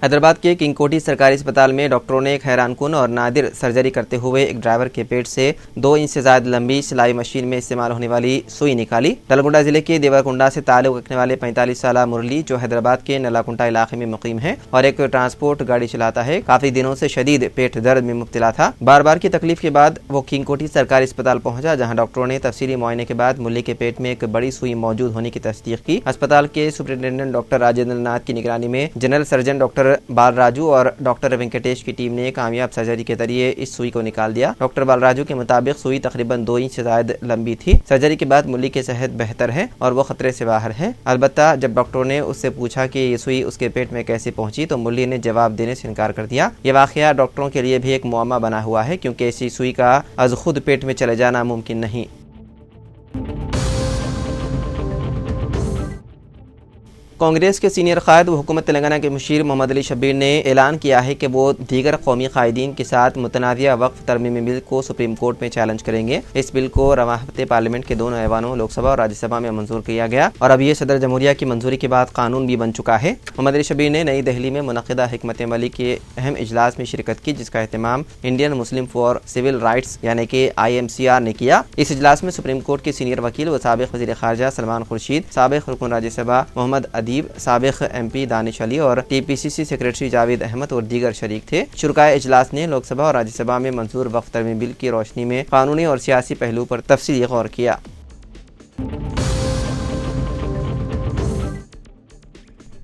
हैदराबाद के किंग कोठी सरकारी अस्पताल में डॉक्टरों ने एक हैरानकुन और नादिर सर्जरी करते हुए एक ड्राइवर के पेट से 2 इंच से ज्यादा लंबी सिलाई मशीन में इस्तेमाल होने वाली सुई निकाली। नलगुंडा जिले के देवरकुंडा से ताल्लुक रखने वाले 45 साल मुरली, जो हैदराबाद के नलाकुंटा इलाके में मुकीम है और एक ट्रांसपोर्ट गाड़ी चलाता है, काफी दिनों से शदीद पेट दर्द में मुब्तला था। बार बार की तकलीफ के बाद वो किंग कोठी सरकारी अस्पताल पहुंचा, जहां डॉक्टरों ने तफसीली मुआयने के बाद मुरली के पेट में एक बड़ी सुई मौजूद होने की तस्दीक की। अस्पताल के सुपरिटेंडेंट डॉक्टर राजेंद्र नाथ की निगरानी में जनरल सर्जन डॉक्टर बालराजू और डॉक्टर वेंकटेश की टीम ने कामयाब सर्जरी के जरिए इस सुई को निकाल दिया। डॉक्टर बालराजू के मुताबिक सुई तकरीबन 2 इंच से ज्यादा लंबी थी। सर्जरी के बाद मुरली की सेहत बेहतर है और वो खतरे से बाहर है। अलबत्ता जब डॉक्टरों ने उससे पूछा कि ये सुई उसके पेट में कैसे पहुंची, तो मुरली ने जवाब देने से इनकार कर दिया। ये वाकया डॉक्टरों के लिए भी एक मुअम्मा बना हुआ है, क्योंकि ऐसी सुई का अज खुद पेट में चले जाना मुमकिन नहीं। कांग्रेस के सीनियर कायद व हुकूमत तेलंगाना के मुशीर मोहम्मद अली शब्बीर ने ऐलान किया है कि वो दीगर कौमी कायदीन के साथ मुतनाज़िया वक्फ तरमीमी बिल को सुप्रीम कोर्ट में चैलेंज करेंगे। इस बिल को रवां हफ्ते पार्लियामेंट के दोनों ऐवानों लोकसभा और राज्यसभा में मंजूर किया गया और अब ये सदर जमहूरिया की मंजूरी के बाद कानून भी बन चुका है। मोहम्मद अली शब्बीर ने नई दिल्ली में मुनक़िदा हिकमत अमली के अहम इजलास में शिरकत की, जिसका एहतमाम Indian Muslim for civil rights यानी कि IMCR ने किया। इस इजलास में सुप्रीम कोर्ट के सीनियर वकील व साबिक़ वज़ीर ख़ारजा सलमान खुर्शीद, साबिक़ रुकन राज्यसभा मोहम्मद अदीब, साबिक़ MP दानिश अली और TPCC सेक्रेटरी जावेद अहमद और दीगर शरीक थे। शुरकाए इजलास ने लोकसभा और राज्यसभा में मंजूर वक्फ तरमीमी बिल की रोशनी में कानूनी और सियासी पहलू पर तफसीली गौर किया।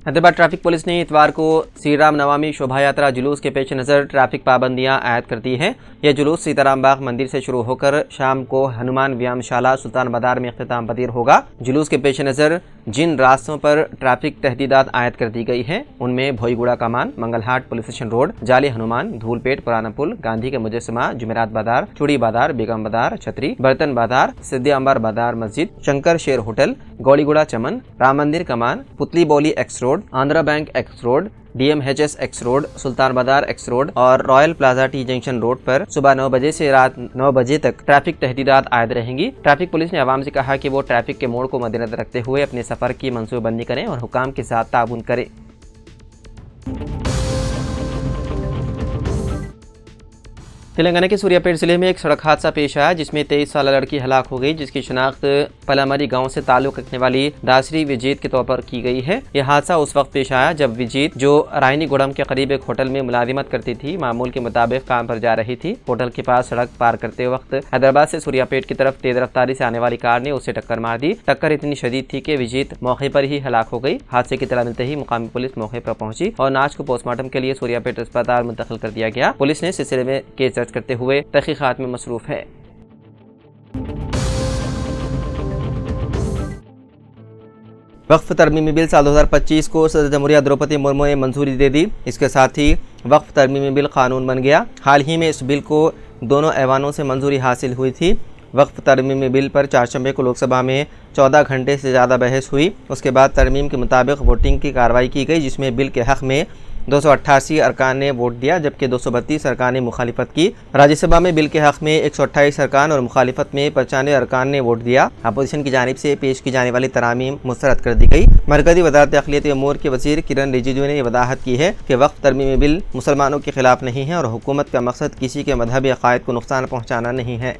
हैदराबाद ट्रैफिक पुलिस ने इतवार को श्री राम नवमी शोभा यात्रा जुलूस के पेश नज़र ट्रैफिक पाबंदियां आयद कर दी हैं। यह जुलूस सीताराम बाग मंदिर से शुरू होकर शाम को हनुमान व्यायामशाला सुल्तान बाजार में इख्तिताम पजीर होगा। जुलूस के पेश नज़र जिन रास्तों पर ट्रैफिक तहदीदात आयद कर दी गई हैं, उनमें भोईगुड़ा कमान, मंगलहाट पुलिस स्टेशन रोड, जाली हनुमान, धूलपेट, पुराना पुल, गांधी के मुजस्समा, जुमेरात बाजार, चूड़ी बाजार, बेगम बाजार, छतरी, बर्तन बाजार, सिद्दी अंबर बाजार मस्जिद, शंकर शेर होटल, गौलीगुड़ा चमन, राम मंदिर कमान, Putli Bowli X road, Andhra bank X road, DMHS X road, Sultan Bazar X road और Royal Plaza T junction road पर सुबह 9 बजे से रात 9 बजे तक ट्रैफिक तहदीदात आयद रहेंगी। ट्रैफिक पुलिस ने आवाम से कहा कि वो ट्रैफिक के मोड़ को मद्देनजर रखते हुए अपने सफर की मंसूबाबंदी करें और हुकाम के साथ ताउन करें। तेलंगाना के सूर्यापेट जिले में एक सड़क हादसा पेश आया, जिसमें 23 साल लड़की हलाक हो गई, जिसकी शनाख्त पलामरी गांव से ताल्लुक रखने वाली दासरी विजीत के तौर पर की गई है। यह हादसा उस वक्त पेश आया जब विजीत, जो रायनीगुड़म के करीब एक होटल में मुलाजिमत करती थी, मामूल के मुताबिक काम पर जा रही थी। होटल के पास सड़क पार करते वक्त हैदराबाद से सूर्यापेट की तरफ तेज रफ्तारी से आने वाली कार ने उसे टक्कर मार दी। टक्कर इतनी शदीद थी कि विजीत मौके पर ही हलाक हो गई। हादसे की इत्तला मिलते ही मुकामी पुलिस मौके पर पहुंची और नाच को पोस्टमार्टम के लिए सूर्यापेट अस्पताल मुंतकिल कर दिया गया। पुलिस ने सिलसिले में केस दर्ज करते हुए तहकीकात में मसरूफ है। वक्फ तरमीमी बिल साल 2025 को सदर जमहूरिया द्रौपदी मुर्मू ने मंजूरी दे दी। इसके साथ ही वक्फ तरमीमी बिल कानून बन गया। हाल ही में इस बिल को दोनों ऐवानों से मंजूरी हासिल हुई थी। वक्फ तरमीमी बिल पर चारशंबे को लोकसभा में 14 घंटे से ज़्यादा बहस हुई। उसके बाद तरमीम के मुताबिक वोटिंग की कार्रवाई की गई, जिसमें बिल के हक़ में 288 अरकान ने वोट दिया, जबकि 232 अरकान ने मुखालिफत की। राज्यसभा में बिल के हक़ में 128 अरकान और मुखालिफत में 95 अरकान ने वोट दिया। अपोजिशन की जानिब से पेश की जाने वाली तरामीम मुस्तरद कर दी गई। मरकज़ी वज़ारत अक़लियती अमूर के वज़ीर किरण रिजिजू ने वदाहत की है कि वक्फ तरमीमी बिल मुसलमानों के खिलाफ नहीं है और हुकूमत का मकसद किसी के मजहबी अक़ायद को नुकसान पहुँचाना नहीं है।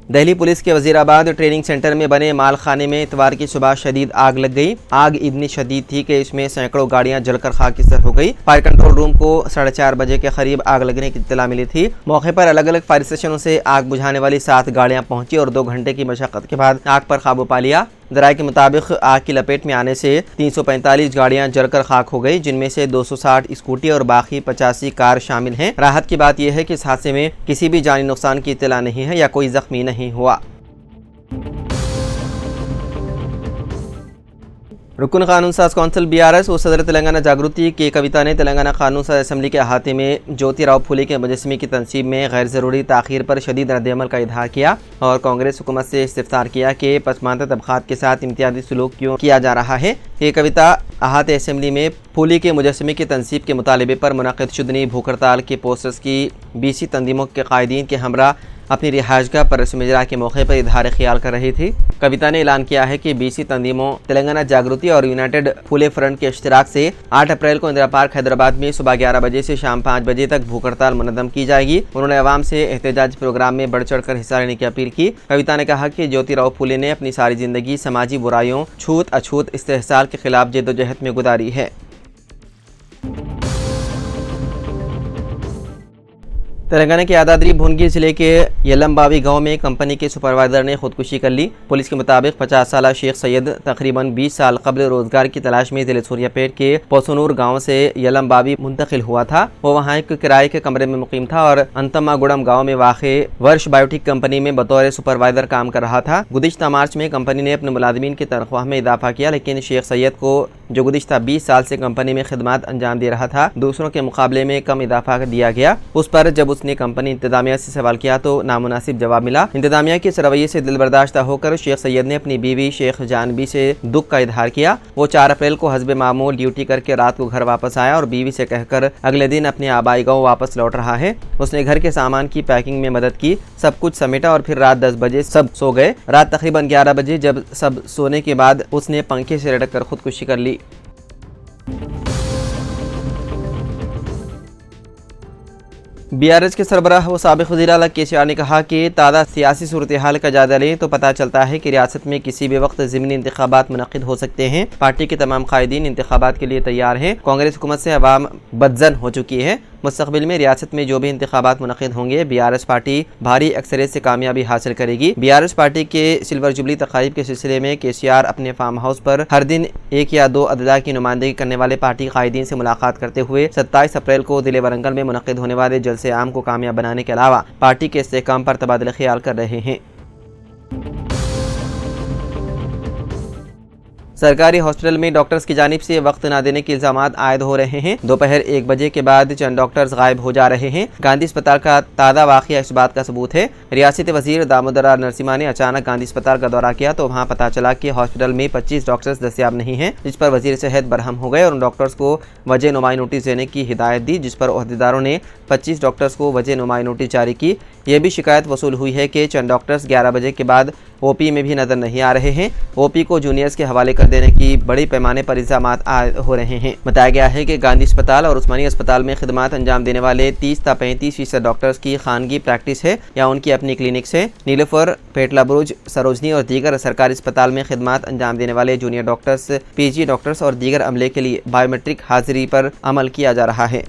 दिल्ली पुलिस के वजीराबाद ट्रेनिंग सेंटर में बने माल खाने में इतवार की सुबह शदीद आग लग गई। आग इतनी शदीद थी कि इसमें सैकड़ों गाड़ियां जलकर खाकिस्तर हो गई। फायर कंट्रोल रूम को 4:30 बजे के करीब आग लगने की इत्तला मिली थी। मौके पर अलग अलग फायर स्टेशनों से आग बुझाने वाली 7 गाड़ियां पहुंची और 2 घंटे की मशक्कत के बाद आग पर काबू पा लिया। ज़राए के मुताबिक आग की लपेट में आने से 345 गाड़ियां जलकर खाक हो गई, जिनमें से 260 स्कूटी और बाकी 85 कार शामिल हैं। राहत की बात यह है कि इस हादसे में किसी भी जानी नुकसान की इत्तला नहीं है या कोई जख्मी नहीं हुआ। रुकन कानून साज कौंसिल BRS और सदर तेलंगाना जागृति के कविता ने तेलंगाना कानून साज असम्बली के अहाते में ज्योतिराव फुले के मुजस्समे की तनसीब में गैर ज़रूरी ताख़ीर पर शदीद रद्द-ए-अमल का इजहार किया और कांग्रेस हुकूमत से इस्तिफ़तार किया कि पसमानदा तबक़ात के साथ इम्तियाज़ी सलूक क्यों किया जा रहा है। ये कविता अहाते असम्बली में फुले के मुजस्समे की तनसीब के मुतालबे पर मुनक़िद शुदनी भूख हड़ताल के पोस्टर्स की BC तंजीमों के कायदीन के हमरा अपनी रिहाइशगाह पर रस्म इजरा के मौके पर इजहार ख्याल कर रही थी। कविता ने ऐलान किया है कि BC तंजीमों तेलंगाना जागृति और यूनाइटेड फुले फ्रंट के इश्तिराक से 8 अप्रैल को इंदिरा पार्क हैदराबाद में सुबह 11 बजे से शाम 5 बजे तक भूख हड़ताल मुनद्दम की जाएगी। उन्होंने अवाम से एहतजाज प्रोग्राम में बढ़ चढ़ कर हिस्सा लेने की अपील की। कविता ने कहा कि ज्योतिराव फुले ने अपनी सारी जिंदगी समाजी बुराइयों, छूत अछूत इस्तेहसाल के खिलाफ जद्दोजहद में गुजारी है। तेलंगाना के यादाद्री भुवनगिर जिले के यलमबावी गांव में कंपनी के सुपरवाइजर ने खुदकुशी कर ली। पुलिस के मुताबिक 50 साला शेख सैयद तकरीबन 20 साल कबल रोजगार की तलाश में जिले सूर्यापेट के पोसनूर गांव से यलमबावी मुंतकिल हुआ था। वो वहां एक किराए के कमरे में मुकीम था और अंतमागुड़म गाँव में वाक़े वर्ष बायोटिक कंपनी में बतौर सुपरवाइजर काम कर रहा था। गुज़िश्ता मार्च में कंपनी ने अपने मुलाजिमीन की तनख्वाह में इजाफा किया, लेकिन शेख सैयद को जो गुज़िश्ता 20 साल से कंपनी में खिदमत अंजाम दे रहा था, दूसरों के मुकाबले में कम इजाफा दिया गया। उस पर जब उसने कंपनी इंतजामिया से सवाल किया तो नामुनासिब जवाब मिला। इंतजामिया के इस रवैये से दिल बर्दाश्त होकर शेख सैयद ने अपनी बीवी शेख जानबी से दुख का इजहार किया। वो 4 अप्रैल को हस्बे मामूल ड्यूटी करके रात को घर वापस आया और बीवी से कहकर अगले दिन अपने आबाई गाँव वापस लौट रहा है। उसने घर के सामान की पैकिंग में मदद की, सब कुछ समेटा और फिर रात 10 बजे सब सो गए। रात तकरीबन 11 बजे जब सब सोने के बाद उसने पंखे से लटक कर खुदकुशी कर ली। BRS के सरबराह व साबिक़ वज़ीर-ए-आला KCR ने कहा कि ताज़ा सियासी सूरत हाल का जायज़ा लें तो पता चलता है कि रियासत में किसी भी वक्त ज़िमनी इंतखाबात मुनक़िद हो सकते हैं। पार्टी के तमाम कायदीन इंतखाबात के लिए तैयार हैं। कांग्रेस हुकूमत से अवाम बदज़न हो चुकी है। मुस्तक़बिल में रियासत में जो भी इंतखाबात मुनक़िद होंगे BRS पार्टी भारी अक्सरियत से कामयाबी हासिल करेगी। BRS पार्टी के सिल्वर जुबली तक़रीब के सिलसिले में KCR अपने फार्म हाउस पर हर दिन 1 या 2 अददा की नुमाइंदगी करने वाले पार्टी कायदीन से मुलाकात करते हुए 27 अप्रैल को ज़िले वारंगल में मुनक़िद होने वाले जलसे आम को कामयाब बनाने के अलावा पार्टी के इस्तेहकाम पर तबादला ख्याल कर रहे हैं। सरकारी हॉस्पिटल में डॉक्टर्स की जानिब से वक्त न देने के इल्जाम आयद हो रहे हैं। दोपहर 1 बजे के बाद चंद डॉक्टर्स गायब हो जा रहे हैं। गांधी अस्पताल का ताज़ा वाक़या इस बात का सबूत है। रियासती वज़ीर दामोदर नरसिम्हा ने अचानक गांधी अस्पताल का दौरा किया तो वहां पता चला कि हॉस्पिटल में 25 डॉक्टर्स दस्तयाब नहीं हैं, जिस पर वज़ीर सेहत बरहम हो गए और उन डॉक्टर्स को वजह नुमाई नोटिस देने की हिदायत दी, जिस पर ओहदेदारों ने 25 डॉक्टर्स को वजह नुमाई नोटिस जारी की। यह भी शिकायत वसूल हुई है कि चंद डॉक्टर्स 11 बजे के बाद OP में भी नजर नहीं आ रहे हैं। OP को जूनियर्स के हवाले कर देने की बड़ी पैमाने पर इल्जाम हो रहे हैं। बताया गया है कि गांधी अस्पताल और उस्मानी अस्पताल में खिदमत अंजाम देने वाले 30 से 35% डॉक्टर्स की खानगी प्रैक्टिस है या उनकी अपनी क्लिनिक्स है। नीलोफर, पेटला बुरुज, सरोजनी और दीगर सरकारी अस्पताल में खिदमत अंजाम देने वाले जूनियर डॉक्टर्स, PG डॉक्टर्स और दीगर अमले के लिए बायोमेट्रिक हाजिरी पर अमल किया जा रहा है।